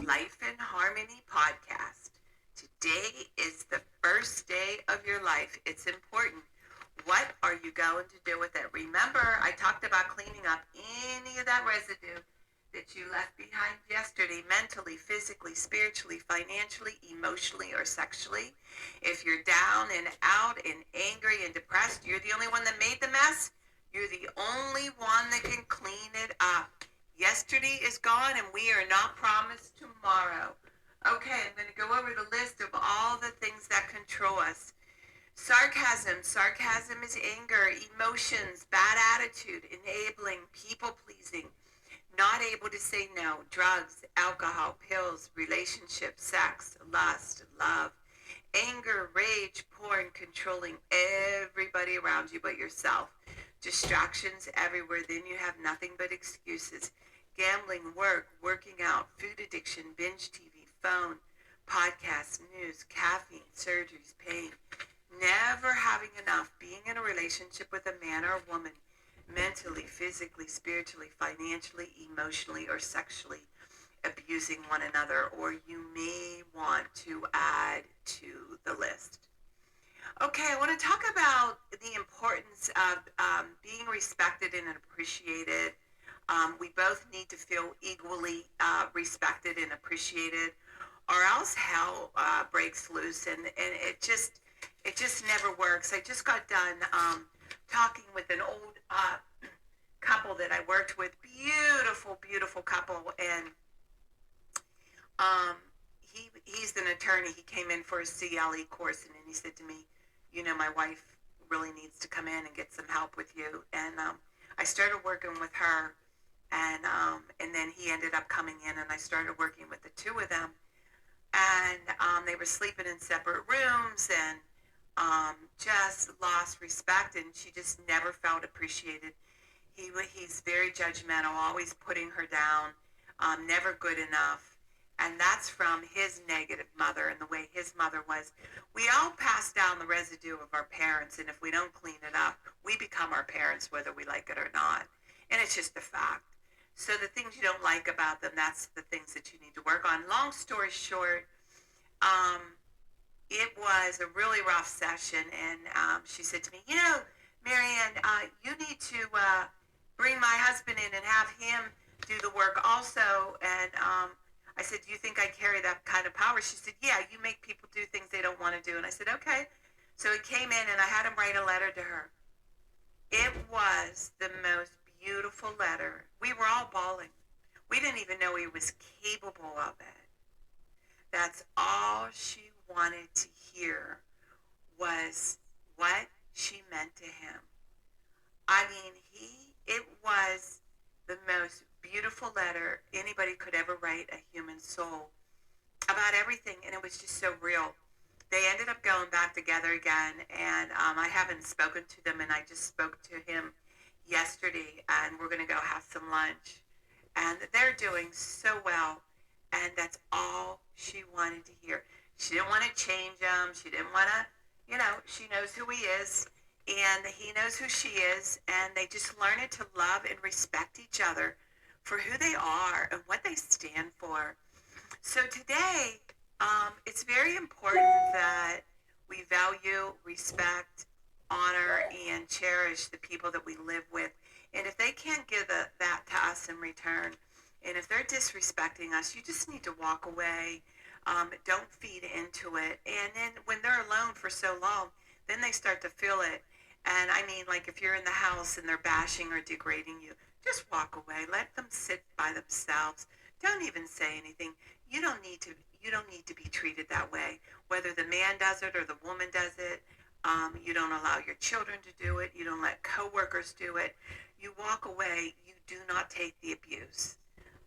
Life in Harmony podcast. Today is the first day of your life. It's important. What are you going to do with it? Remember, I talked about cleaning up any of that residue that you left behind yesterday, mentally, physically, spiritually, financially, emotionally, or sexually. If you're down and out and angry and depressed, you're the only one that made the mess. You're the only one that can clean it up. Yesterday is gone and we are not promised tomorrow. Okay, I'm going to go over the list of all the things that control us. Sarcasm. Sarcasm is anger, emotions, bad attitude, enabling, people-pleasing, not able to say no, drugs, alcohol, pills, relationships, sex, lust, love, anger, rage, porn, controlling everybody around you but yourself. Distractions everywhere, then you have nothing but excuses. Gambling, work, working out, food addiction, binge TV, phone, podcasts, news, caffeine, surgeries, pain. Never having enough, being in a relationship with a man or a woman, mentally, physically, spiritually, financially, emotionally, or sexually abusing one another, or you may want to add to the list. Okay, I want to talk about the importance of being respected and appreciated. We both need to feel equally respected and appreciated, or else hell breaks loose, and it just never works. I just got done talking with an old couple that I worked with, beautiful couple, and he's an attorney. He came in for a CLE course, and then he said to me, you know, my wife really needs to come in and get some help with you. And I started working with her, and then he ended up coming in, and I started working with the two of them. And they were sleeping in separate rooms, and just lost respect, and she just never felt appreciated. He's very judgmental, always putting her down, never good enough. And that's from his negative mother and the way his mother was. We all pass down the residue of our parents, and if we don't clean it up, we become our parents whether we like it or not. And it's just a fact. So the things you don't like about them, that's the things that you need to work on. Long story short, it was a really rough session, and she said to me, you know, Marianne, you need to bring my husband in and have him do the work also. And I said, do you think I carry that kind of power? She said, yeah, you make people do things they don't want to do. And I said, okay. So he came in, and I had him write a letter to her. It was the most beautiful letter. We were all bawling. We didn't even know he was capable of it. That's all she wanted to hear was what she meant to him. I mean, it was the most beautiful letter anybody could ever write a human soul about everything, and it was just so real. They ended up going back together again, and I haven't spoken to them, and I just spoke to him yesterday, and we're going to go have some lunch, and they're doing so well, and that's all she wanted to hear. She didn't want to change him. She didn't want to, you know, she knows who he is, and he knows who she is, and they just learned to love and respect each other for who they are and what they stand for. So today, it's very important that we value, respect, honor, and cherish the people that we live with. And if they can't give that to us in return, and if they're disrespecting us, you just need to walk away. Don't feed into it. And then when they're alone for so long, then they start to feel it. And I mean, like if you're in the house and they're bashing or degrading you, just walk away. Let them sit by themselves. Don't even say anything. You don't need to be treated that way. Whether the man does it or the woman does it, you don't allow your children to do it. You don't let coworkers do it. You walk away. You do not take the abuse.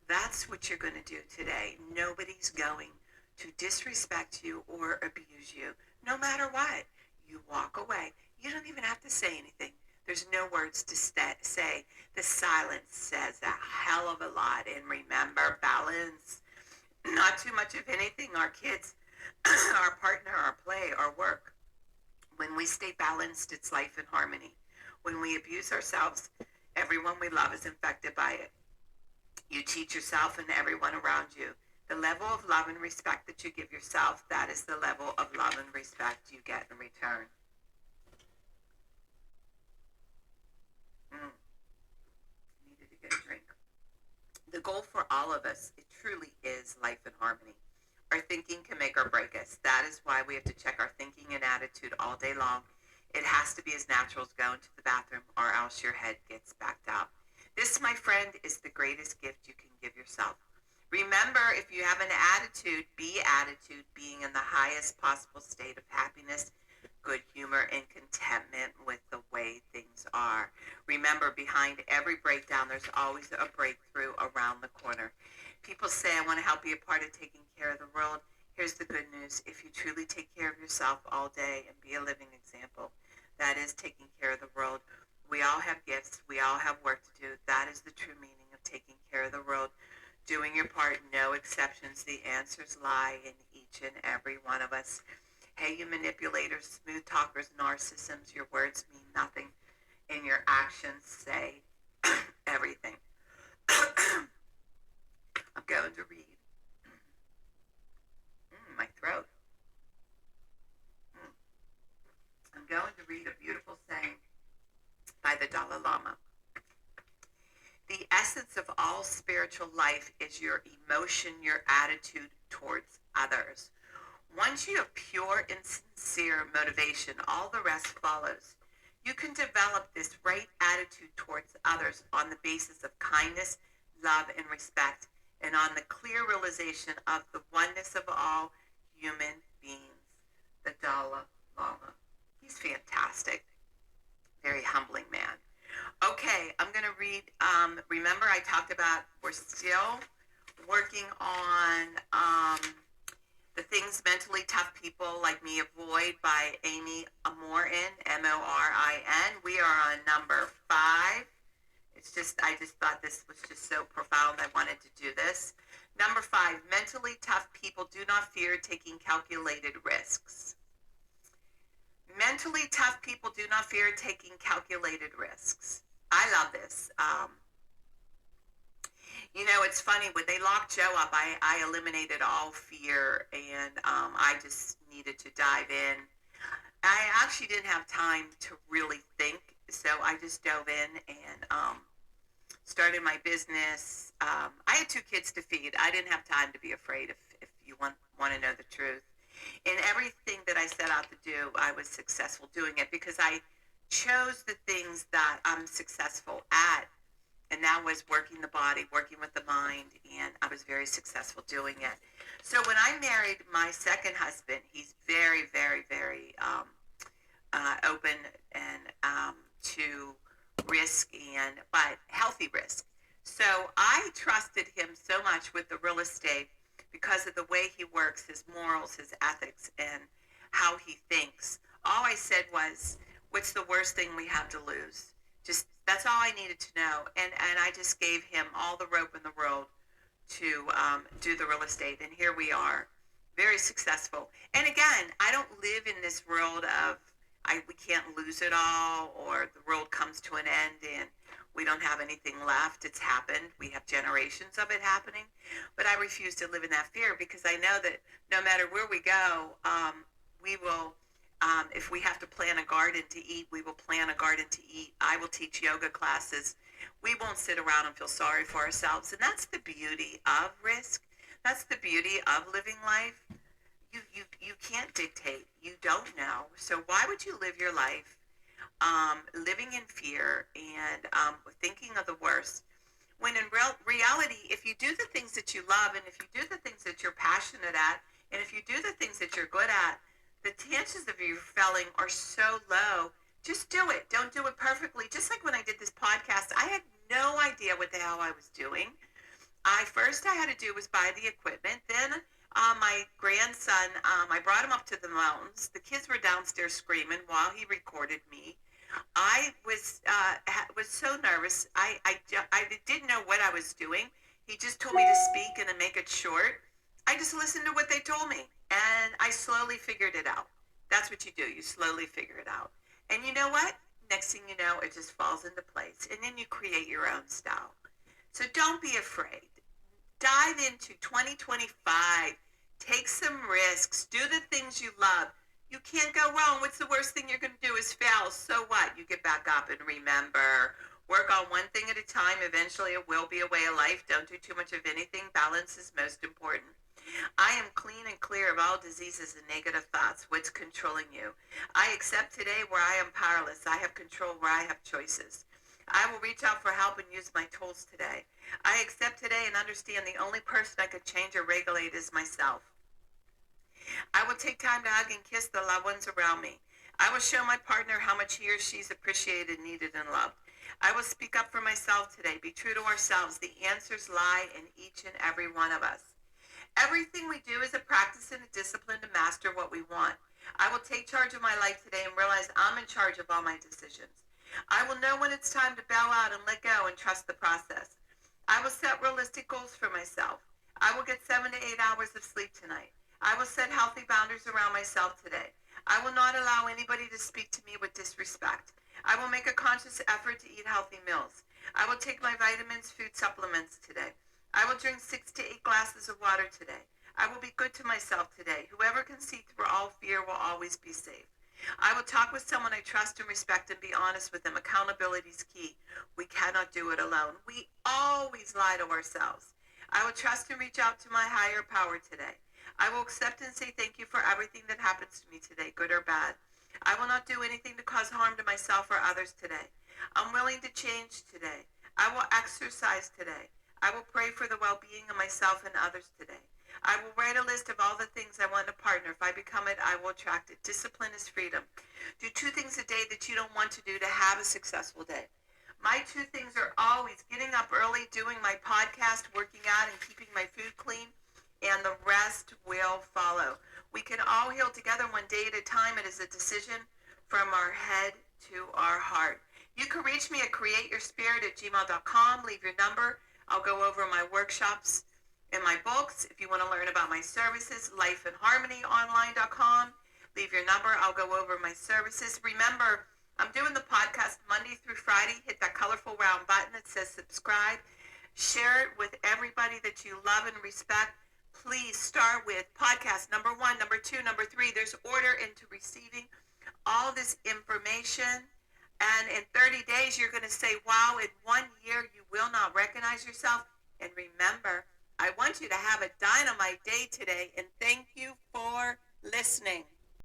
That's what you're going to do today. Nobody's going to disrespect you or abuse you, no matter what. You walk away. You don't even have to say anything. There's no words to say. The silence says a hell of a lot. And remember, balance. Not too much of anything. Our kids, our partner, our play, our work. When we stay balanced, it's life in harmony. When we abuse ourselves, everyone we love is infected by it. You teach yourself and everyone around you The level of love and respect that you give yourself, that is the level of love and respect you get in return. Needed to get a drink. The goal for all of us, it truly is life in harmony. Our thinking can make or break us. That is why we have to check our thinking and attitude all day long. It has to be as natural as going to the bathroom, or else your head gets backed out. This, my friend, is the greatest gift you can give yourself. Remember, if you have an attitude, be attitude, being in the highest possible state of happiness, good humor, and contentment with the way things are. Remember, behind every breakdown, there's always a breakthrough around the corner. People say, I want to help be a part of taking care of the world. Here's the good news. If you truly take care of yourself all day and be a living example, that is taking care of the world. We all have gifts. We all have work to do. That is the true meaning of taking care of the world. Doing your part, no exceptions. The answers lie in each and every one of us. Hey, you manipulators, smooth talkers, narcissisms, your words mean nothing, and your actions say everything. I'm going to read my throat. I'm going to read a beautiful saying by the Dalai Lama. The essence of all spiritual life is your emotion, your attitude towards others. Once you have pure and sincere motivation, all the rest follows. You can develop this right attitude towards others on the basis of kindness, love, and respect, and on the clear realization of the oneness of all human beings. The Dalai Lama. He's fantastic. Very humbling man. Okay, I'm going to read, remember I talked about we're still working on the things mentally tough people like me avoid by Amy Morin, Morin. We are on number 5. I just thought this was just so profound. I wanted to do this. Number 5, mentally tough people do not fear taking calculated risks. Mentally tough people do not fear taking calculated risks. I love this. It's funny, when they locked Joe up, I eliminated all fear, and I just needed to dive in. I actually didn't have time to really think, so I just dove in and started my business. I had 2 kids to feed. I didn't have time to be afraid, if you want to know the truth. In everything that I set out to do, I was successful doing it because I chose the things that I'm successful at. And that was working the body, working with the mind, and I was very successful doing it. So when I married my second husband, he's very, very, very open and to risk, but healthy risk. So I trusted him so much with the real estate because of the way he works, his morals, his ethics, and how he thinks. All I said was, what's the worst thing we have to lose? Just, that's all I needed to know. And I just gave him all the rope in the world to do the real estate. And here we are, very successful. And again, I don't live in this world of, we can't lose it all, or the world comes to an end and we don't have anything left. It's happened. We have generations of it happening. But I refuse to live in that fear because I know that no matter where we go, we will, if we have to plant a garden to eat, we will plant a garden to eat. I will teach yoga classes. We won't sit around and feel sorry for ourselves. And that's the beauty of risk. That's the beauty of living life. You can't dictate. You don't know. So why would you live your life living in fear and thinking of the worst, when in reality, if you do the things that you love, and if you do the things that you're passionate at, and if you do the things that you're good at, the chances of you failing are so low. Just do it. Don't do it perfectly. Just like when I did this podcast, I had no idea what the hell I was doing. First I had to do was buy the equipment. Then my grandson, I brought him up to the mountains. The kids were downstairs screaming while he recorded me. I was so nervous. I didn't know what I was doing. He just told me to speak and to make it short. I just listened to what they told me, and I slowly figured it out. That's what you do. You slowly figure it out. And you know what? Next thing you know, it just falls into place, and then you create your own style. So don't be afraid. dive into 2025. Take some risks. Do the things you love. You can't go wrong. What's the worst thing you're going to do is fail. So what? You get back up and remember, work on one thing at a time. Eventually it will be a way of life. Don't do too much of anything. Balance is most important. I am clean and clear of all diseases and negative thoughts. What's controlling you? I accept today where I am powerless. I have control where I have choices. I will reach out for help and use my tools today. I accept today and understand the only person I could change or regulate is myself. I will take time to hug and kiss the loved ones around me. I will show my partner how much he or she's appreciated, needed, and loved. I will speak up for myself today. Be true to ourselves. The answers lie in each and every one of us. Everything we do is a practice and a discipline to master what we want. I will take charge of my life today and realize I'm in charge of all my decisions. I will know when it's time to bow out and let go and trust the process. I will set realistic goals for myself. I will get 7 to 8 hours of sleep tonight. I will set healthy boundaries around myself today. I will not allow anybody to speak to me with disrespect. I will make a conscious effort to eat healthy meals. I will take my vitamins, food supplements today. I will drink 6 to 8 glasses of water today. I will be good to myself today. Whoever can see through all fear will always be safe. I will talk with someone I trust and respect and be honest with them. Accountability is key. We cannot do it alone. We always lie to ourselves. I will trust and reach out to my higher power today. I will accept and say thank you for everything that happens to me today, good or bad. I will not do anything to cause harm to myself or others today. I'm willing to change today. I will exercise today. I will pray for the well-being of myself and others today. I will write a list of all the things I want in a partner. If I become it, I will attract it. Discipline is freedom. Do 2 things a day that you don't want to do to have a successful day. My 2 things are always getting up early, doing my podcast, working out, and keeping my food clean, and the rest will follow. We can all heal together one day at a time. It is a decision from our head to our heart. You can reach me at createyourspirit@gmail.com. Leave your number. I'll go over my workshops and my books. If you want to learn about my services, lifeandharmonyonline.com. Leave your number. I'll go over my services. Remember, I'm doing the podcast Monday through Friday. Hit that colorful round button that says subscribe. Share it with everybody that you love and respect. Please start with podcast number 1, number 2, number 3. There's order into receiving all this information. And in 30 days, you're going to say, wow, in 1 year, you will not recognize yourself. And remember, I want you to have a dynamite day today. And thank you for listening.